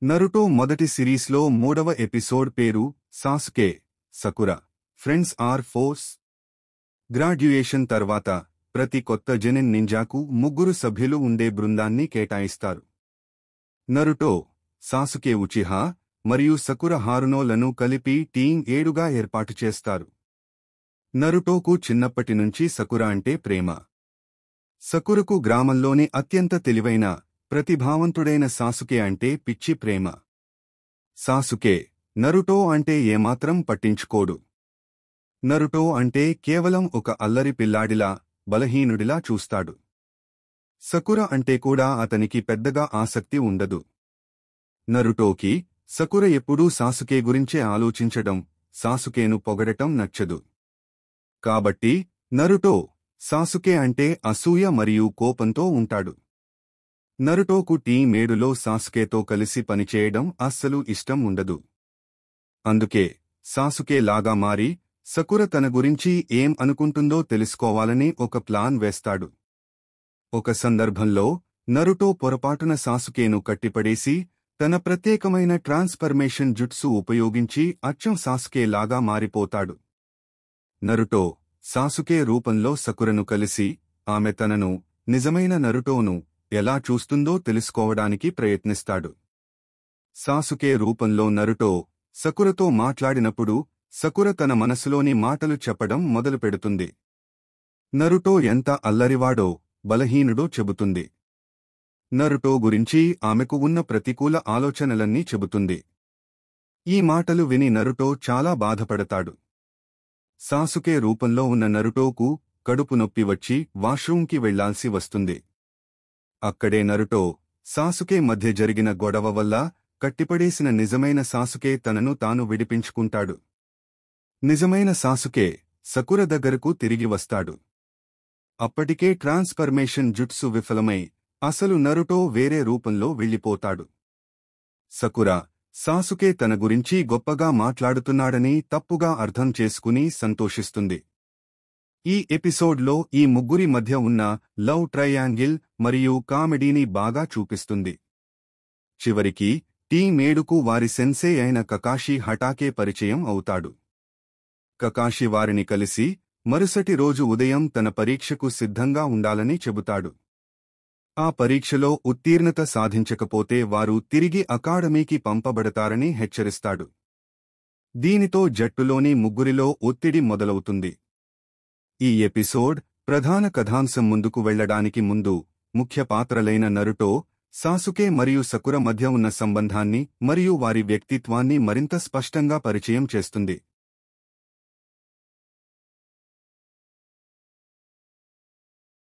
Naruto మొదటి సిరీస్లో 3వ ఎపిసోడ్ పేరు Sasuke Sakura friends or foes. Graduation తర్వాత ప్రతి కొత్త జెనిన్ నింజాకు 3 సభ్యులు ఉండే బృందాన్ని కేటాయిస్తారు. నరుటో, సాసుకే ఉచిహా మరియు సకుర హారునోలను కలిపి టీం 7గా ఏర్పాటు చేస్తారు. నరుటోకు చిన్నప్పటినుంచి సకుర అంటే ప్రేమ. సకురకు గ్రామంలోని అత్యంత తెలివైన, ప్రతిభావంతుడైన సాసుకే అంటే పిచ్చి ప్రేమ. సాసుకే నరుటో అంటే ఏమాత్రం పట్టించుకోడు. నరుటో అంటే కేవలం ఒక అల్లరి పిల్లాడిలా, బలహీనుడిలా చూస్తాడు. సకుర అంటే కూడా అతనికి పెద్దగా ఆసక్తి ఉండదు. నరుటోకి సకుర ఎప్పుడూ సాసుకే గురించే ఆలోచించడం, సాసుకేను పొగడటం నచ్చదు. కాబట్టి నరుటో సాసుకే అంటే అసూయ మరియు కోపంతో ఉంటాడు. నరుటోకు టీం 7లో సాసుకేతో కలిసి పనిచేయడం అస్సలు ఇష్టం ఉండదు. అందుకే సాసుకే లాగా మారి సకుర తన గురించి ఏం అనుకుంటుందో తెలుసుకోవాలని ఒక ప్లాన్ వేస్తాడు. ఒక సందర్భంలో నరుటో పొరపాటున సాసుకేను కట్టిపడేసి తన ప్రత్యేకమైన ట్రాన్స్ఫర్మేషన్ జుట్సు ఉపయోగించి అచ్చం సాసుకే లాగా మారిపోతాడు. నరుటో సాసుకే రూపంలో సకురను కలిసి ఆమె తనను, నిజమైన నరుటోను ఎలా చూస్తుందో తెలుసుకోవడానికి ప్రయత్నిస్తాడు. సాసుకే రూపంలో నరుటో సకురతో మాట్లాడినప్పుడు సకుర తన మనసులోని మాటలు చెప్పడం మొదలుపెడుతుంది. నరుటో ఎంత అల్లరివాడో, బలహీనుడో చెబుతుంది. నరుటో గురించి ఆమెకు ఉన్న ప్రతికూల ఆలోచనలన్నీ చెబుతుంది. ఈ మాటలు విని నరుటో చాలా బాధపడతాడు. సాసుకే రూపంలో ఉన్న నరుటోకు కడుపు నొప్పి వచ్చి వాష్రూంకి వెళ్లాల్సి వస్తుంది. అక్కడే నరుటో, సాసుకే మధ్య జరిగిన గొడవ వల్ల కట్టిపడేసిన నిజమైన సాసుకే తనను తాను విడిపించుకుంటాడు. నిజమైన సాసుకే సకుర దగ్గరకు తిరిగి వస్తాడు. అప్పటికే ట్రాన్స్ఫర్మేషన్ జుట్సు విఫలమై అసలు నరుటో వేరే రూపంలో వెళ్ళిపోతాడు. సకుర సాసుకే తన గురించి గొప్పగా మాట్లాడుతున్నాడని తప్పుగా అర్థం చేసుకుని సంతోషిస్తుంది. ఈ ఎపిసోడ్లో ఈ ముగ్గురి మధ్య ఉన్న లవ్ ట్రయాంగిల్ మరియు కామెడీని బాగా చూపిస్తుంది. చివరికి టీం 7కు వారి సెన్సే అయిన కకాషి హటాకే పరిచయం అవుతాడు. కకాషి వారిని కలిసి మరుసటి రోజు ఉదయం తన పరీక్షకు సిద్ధంగా ఉండాలని చెబుతాడు. ఆ పరీక్షలో ఉత్తీర్ణత సాధించకపోతే వారు తిరిగి అకాడమీకి పంపబడతారని హెచ్చరిస్తాడు. దీనితో జట్టులోని ముగ్గురిలో ఒత్తిడి మొదలవుతుంది. ఈ ఎపిసోడ్ ప్రధాన కథాంశం ముందుకు వెళ్లడానికి ముందు ముఖ్య పాత్రలైన నరుటో, సాసుకే మరియు సకుర మధ్య ఉన్న సంబంధాన్ని మరియు వారి వ్యక్తిత్వాన్ని మరింత స్పష్టంగా పరిచయం చేస్తుంది.